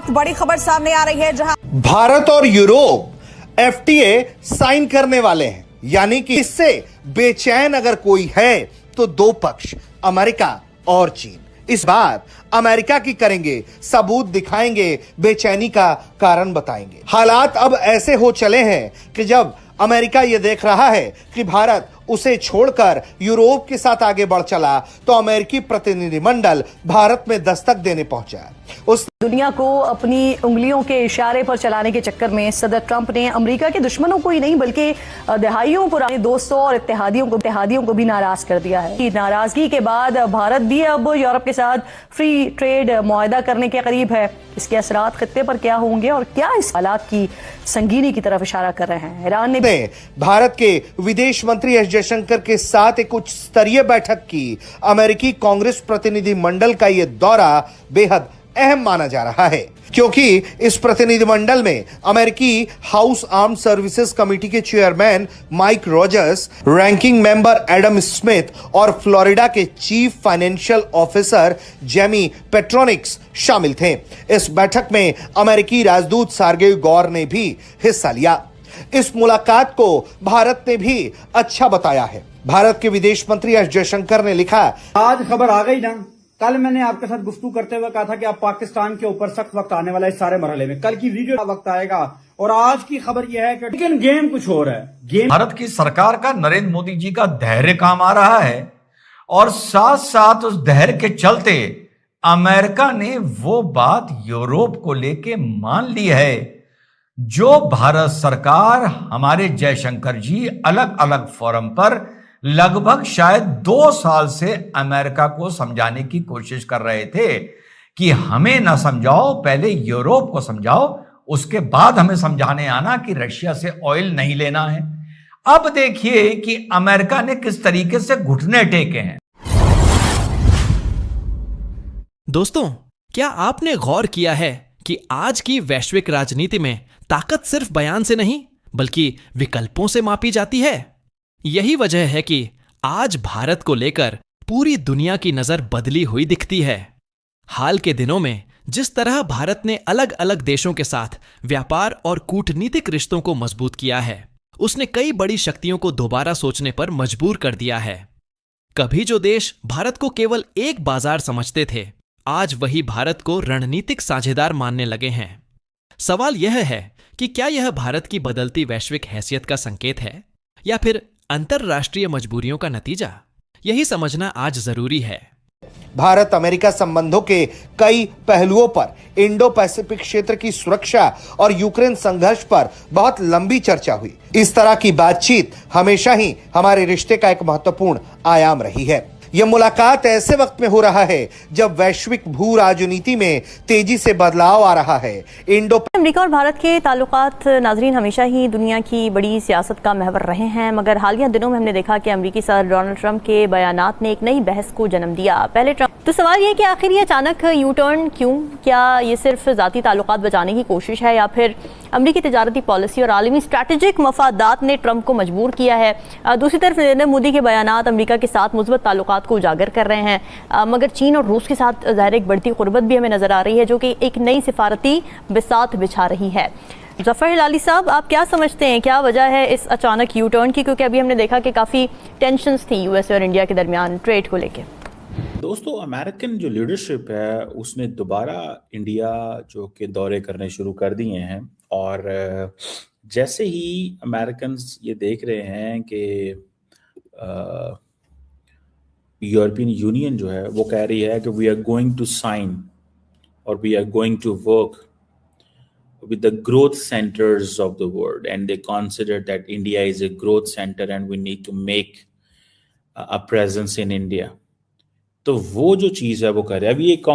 बड़ी खबर सामने आ रही है जहां भारत और यूरोप एफटीए साइन करने वाले हैं, यानी कि इससे बेचैन अगर कोई है तो दो पक्ष अमेरिका और चीन। इस बार अमेरिका की करेंगे, सबूत दिखाएंगे, बेचैनी का कारण बताएंगे। हालात अब ऐसे हो चले हैं कि जब अमेरिका यह देख रहा है कि भारत उसे छोड़कर यूरोप के साथ आगे बढ़ चला, तो अमेरिकी प्रतिनिधिमंडल भारत में दस्तक देने पहुंचा। उस दुनिया को अपनी उंगलियों के इशारे पर चलाने के चक्कर में सदर ट्रंप ने अमेरिका के दुश्मनों को ही नहीं बल्कि दहाइयों पुराने दोस्तों और इत्तेहादियों को भी नाराज कर दिया है। नाराजगी के बाद भारत भी अब यूरोप के साथ फ्री ट्रेड मुआहदा करने के करीब है। इसके असरात खित्ते पर क्या होंगे और क्या इस हालात की संगीनी की तरफ इशारा कर रहे हैं। ईरान ने भारत के विदेश मंत्री एस जयशंकर के साथ एक उच्च स्तरीय बैठक की। अमेरिकी कांग्रेस प्रतिनिधि मंडल का यह दौरा बेहद अहम माना जा रहा है, क्योंकि इस प्रतिनिधिमंडल में अमेरिकी हाउस आर्म सर्विसेज कमेटी के chairman Mike Rogers, ranking member Adam Smith और फ्लोरिडा के chief financial officer Jamie Petronics शामिल थे। इस बैठक में अमेरिकी राजदूत सार्गेई गौर ने भी हिस्सा लिया। इस मुलाकात को भारत ने भी अच्छा बताया है। भारत के विदेश मंत्री एस जयशंकर ने लिखा, आज खबर आ गई ना, कल मैंने आपके साथ गुफ्तगू करते हुए कहा था कि अब पाकिस्तान के ऊपर सख्त वक्त आने वाला है। इस सारे मरहले में कल की वीडियो का वक्त आएगा और आज की खबर यह है कि लेकिन गेम कुछ और है। गेम भारत की सरकार का, नरेंद्र मोदी जी का धैर्य काम आ रहा है और साथ साथ उस धैर्य के चलते अमेरिका ने वो बात यूरोप को लेके मान ली है जो भारत सरकार, हमारे जयशंकर जी अलग अलग फोरम पर लगभग शायद 2 साल से अमेरिका को समझाने की कोशिश कर रहे थे कि हमें ना समझाओ, पहले यूरोप को समझाओ, उसके बाद हमें समझाने आना कि रशिया से ऑयल नहीं लेना है। अब देखिए कि अमेरिका ने किस तरीके से घुटने टेके हैं। दोस्तों, क्या आपने गौर किया है कि आज की वैश्विक राजनीति में ताकत सिर्फ बयान से नहीं बल्कि विकल्पों से मापी जाती है? यही वजह है कि आज भारत को लेकर पूरी दुनिया की नजर बदली हुई दिखती है। हाल के दिनों में जिस तरह भारत ने अलग अलग देशों के साथ व्यापार और कूटनीतिक रिश्तों को मजबूत किया है, उसने कई बड़ी शक्तियों को दोबारा सोचने पर मजबूर कर दिया है। कभी जो देश भारत को केवल एक बाजार समझते थे, आज वही भारत को रणनीतिक साझेदार मानने लगे हैं। सवाल यह है कि क्या यह भारत की बदलती वैश्विक हैसियत का संकेत है या फिर अंतरराष्ट्रीय मजबूरियों का नतीजा? यही समझना आज जरूरी है। भारत अमेरिका संबंधों के कई पहलुओं पर, इंडो पैसिफिक क्षेत्र की सुरक्षा और यूक्रेन संघर्ष पर बहुत लंबी चर्चा हुई। इस तरह की बातचीत हमेशा ही हमारे रिश्ते का एक महत्वपूर्ण आयाम रही है। यह मुलाकात ऐसे वक्त में हो रहा है जब वैश्विक भू राजनीति में तेजी से बदलाव आ रहा है। अमेरिका और भारत के ताल्लुकात नाजरीन हमेशा ही दुनिया की बड़ी सियासत का महवर रहे हैं, मगर हालिया दिनों में हमने देखा कि अमेरिकी सदर डोनाल्ड ट्रंप के बयानात ने एक नई बहस को जन्म दिया। पहले ट्रंप, तो सवाल ये है कि आखिर ये अचानक यू टर्न क्यों? क्या ये सिर्फ जाती ताल्लुकात बचाने की कोशिश है या फिर अमेरिकी तिजारती पॉलिसी और आलमी स्ट्रैटेजिक मफादात ने ट्रंप को मजबूर किया है? दूसरी तरफ नरेंद्र मोदी के बयानात अमेरिका के साथ मुस्बत ताल्लुकात को उजागर कर रहे हैं, मगर चीन और रूस के साथ ज़ाहिर एक बढ़ती कुर्बत भी हमें नजर आ रही है जो कि एक नई सिफारती बिसात बिछा रही है। जफर हिलाली साहब, आप क्या समझते हैं, क्या वजह है इस अचानक यू टर्न की? क्योंकि अभी हमने देखा कि काफ़ी टेंशंस थी यूएसए और इंडिया के दरमियान ट्रेड को लेकर। दोस्तों, अमेरिकन जो लीडरशिप है उसने दोबारा इंडिया जो के दौरे करने शुरू कर दिए हैं और जैसे ही अमेरिकन ये देख रहे हैं कि यूरोपियन यूनियन जो है वो कह रही है कि we are going to sign और we are going to work with the growth centers of the world, and they consider that India is a growth center and we need to make a presence in India. तो वो जो चीज़ है वो कर रहे हैं। अभी एक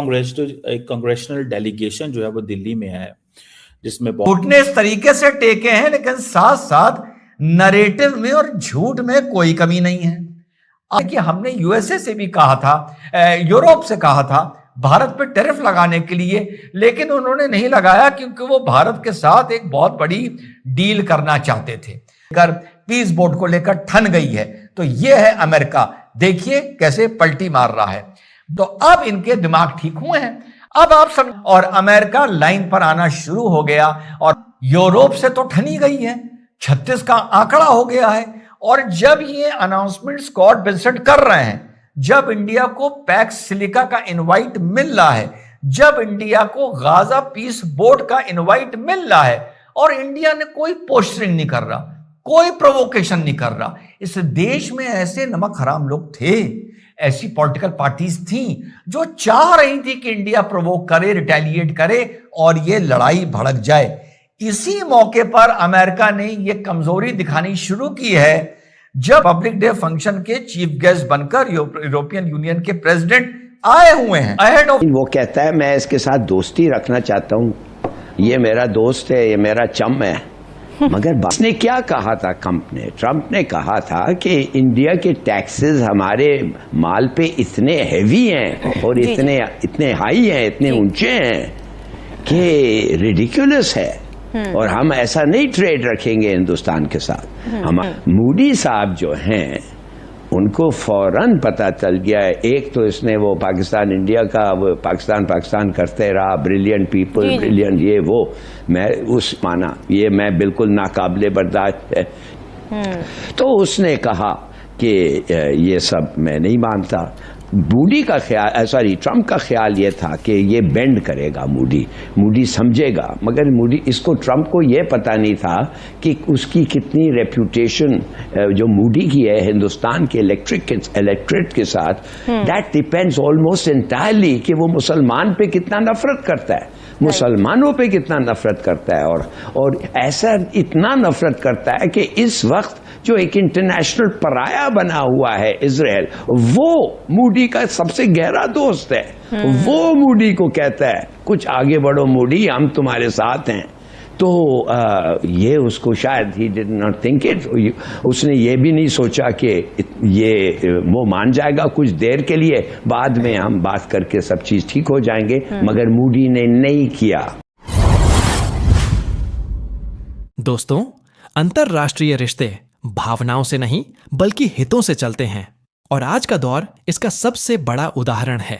कांग्रेशनल डेलीगेशन जो है वो दिल्ली में है जिसमें घुटने इस तरीके से टेके हैं, लेकिन साथ साथ नरेटिव में और झूठ में कोई कमी नहीं है। कि हमने यूएसए से भी कहा था, यूरोप से कहा था भारत पे टैरिफ लगाने के लिए, लेकिन उन्होंने नहीं लगाया क्योंकि वो भारत के साथ एक बहुत बड़ी डील करना चाहते थे। कर पीस बोर्ड को लेकर ठन गई है। तो ये है अमेरिका, देखिए कैसे पलटी मार रहा है। तो अब इनके दिमाग ठीक हुए हैं। अब आप सब और अमेरिका लाइन पर आना शुरू हो गया और यूरोप से तो ठनी गई है, 36 का आंकड़ा हो गया है। और जब ये अनाउंसमेंट स्कॉट बेसेंट कर रहे हैं, जब इंडिया को पैक्स सिलिका का इनवाइट मिल रहा है, जब इंडिया को गाजा पीस बोर्ड का इनवाइट मिल रहा है और इंडिया ने कोई पोस्टरिंग नहीं कर रहा, कोई प्रोवोकेशन नहीं कर रहा। इस देश में ऐसे नमक हराम लोग थे, ऐसी पॉलिटिकल पार्टीज थी जो चाह रही थी कि इंडिया प्रोवोक करे, रिटेलिएट करे और ये लड़ाई भड़क जाए। इसी मौके पर अमेरिका ने ये कमजोरी दिखानी शुरू की है जब पब्लिक डे फंक्शन के चीफ गेस्ट बनकर यूरोपियन यूनियन के प्रेसिडेंट आए हुए हैं अहेड ऑफ। वो कहता है मैं इसके साथ दोस्ती रखना चाहता हूँ, ये मेरा दोस्त है, ये मेरा चम है। मगर उसने क्या कहा था ट्रंप ने कहा था कि इंडिया के टैक्सेस हमारे माल पे इतने हैवी हैं और इतने हाई हैं, इतने ऊंचे हैं कि रिडिकुलस है और हम ऐसा नहीं ट्रेड रखेंगे हिंदुस्तान के साथ। हम मूडी साहब जो हैं उनको फौरन पता चल गया है। एक तो इसने वो पाकिस्तान इंडिया का वो पाकिस्तान करते रहा, ब्रिलियंट पीपल, ब्रिलियंट ये वो, मैं उस माना ये मैं बिल्कुल नाकाबिले बर्दाश्त है। तो उसने कहा कि ये सब मैं नहीं मानता। मूडी का ख्याल ट्रंप का ख्याल ये था कि ये बेंड करेगा, मूडी समझेगा, मगर मूडी इसको ट्रंप को ये पता नहीं था कि उसकी कितनी रेप्यूटेशन जो मूडी की है हिंदुस्तान के इलेक्ट्रेट के साथ, दैट डिपेंड्स ऑलमोस्ट एंटायरली कि वो मुसलमान पे कितना नफरत करता है, मुसलमानों पे कितना नफरत करता है और ऐसा इतना नफरत करता है कि इस वक्त जो एक इंटरनेशनल पराया बना हुआ है इजराइल, वो मूडी का सबसे गहरा दोस्त है। वो मूडी को कहता है कुछ आगे बढ़ो मूडी, हम तुम्हारे साथ हैं। तो ये उसको शायद he did not think it, उसने ये भी नहीं सोचा कि ये वो मान जाएगा कुछ देर के लिए, बाद में हम बात करके सब चीज ठीक हो जाएंगे, मगर मूडी ने नहीं किया। दोस्तों, अंतरराष्ट्रीय रिश्ते भावनाओं से नहीं बल्कि हितों से चलते हैं और आज का दौर इसका सबसे बड़ा उदाहरण है।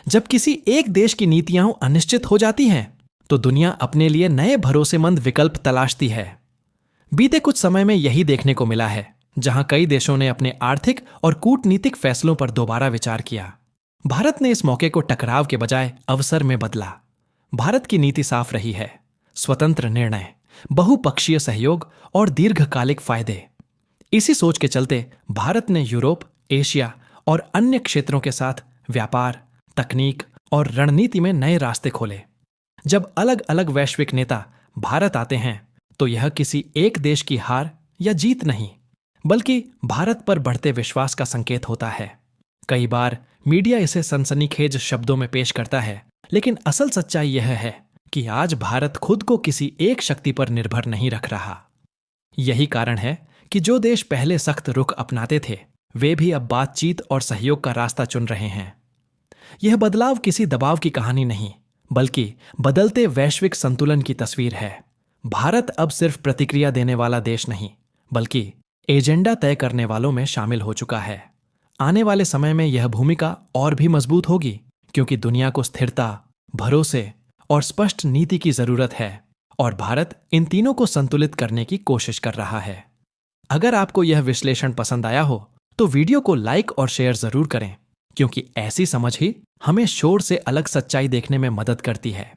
जब किसी एक देश की नीतियां अनिश्चित हो जाती हैं तो दुनिया अपने लिए नए भरोसेमंद विकल्प तलाशती है। बीते कुछ समय में यही देखने को मिला है, जहां कई देशों ने अपने आर्थिक और कूटनीतिक फैसलों पर दोबारा विचार किया। भारत ने इस मौके को टकराव के बजाय अवसर में बदला। भारत की नीति साफ रही है, स्वतंत्र निर्णय, बहुपक्षीय सहयोग और दीर्घकालिक फायदे। इसी सोच के चलते भारत ने यूरोप, एशिया और अन्य क्षेत्रों के साथ व्यापार, तकनीक और रणनीति में नए रास्ते खोले। जब अलग अलग वैश्विक नेता भारत आते हैं तो यह किसी एक देश की हार या जीत नहीं, बल्कि भारत पर बढ़ते विश्वास का संकेत होता है। कई बार मीडिया इसे सनसनीखेज शब्दों में पेश करता है, लेकिन असल सच्चाई यह है कि आज भारत खुद को किसी एक शक्ति पर निर्भर नहीं रख रहा। यही कारण है कि जो देश पहले सख्त रुख अपनाते थे, वे भी अब बातचीत और सहयोग का रास्ता चुन रहे हैं। यह बदलाव किसी दबाव की कहानी नहीं, बल्कि बदलते वैश्विक संतुलन की तस्वीर है। भारत अब सिर्फ प्रतिक्रिया देने वाला देश नहीं, बल्कि एजेंडा तय करने वालों में शामिल हो चुका है। आने वाले समय में यह भूमिका और भी मजबूत होगी, क्योंकि दुनिया को स्थिरता, भरोसे और स्पष्ट नीति की जरूरत है और भारत इन तीनों को संतुलित करने की कोशिश कर रहा है। अगर आपको यह विश्लेषण पसंद आया हो तो वीडियो को लाइक और शेयर जरूर करें, क्योंकि ऐसी समझ ही हमें शोर से अलग सच्चाई देखने में मदद करती है।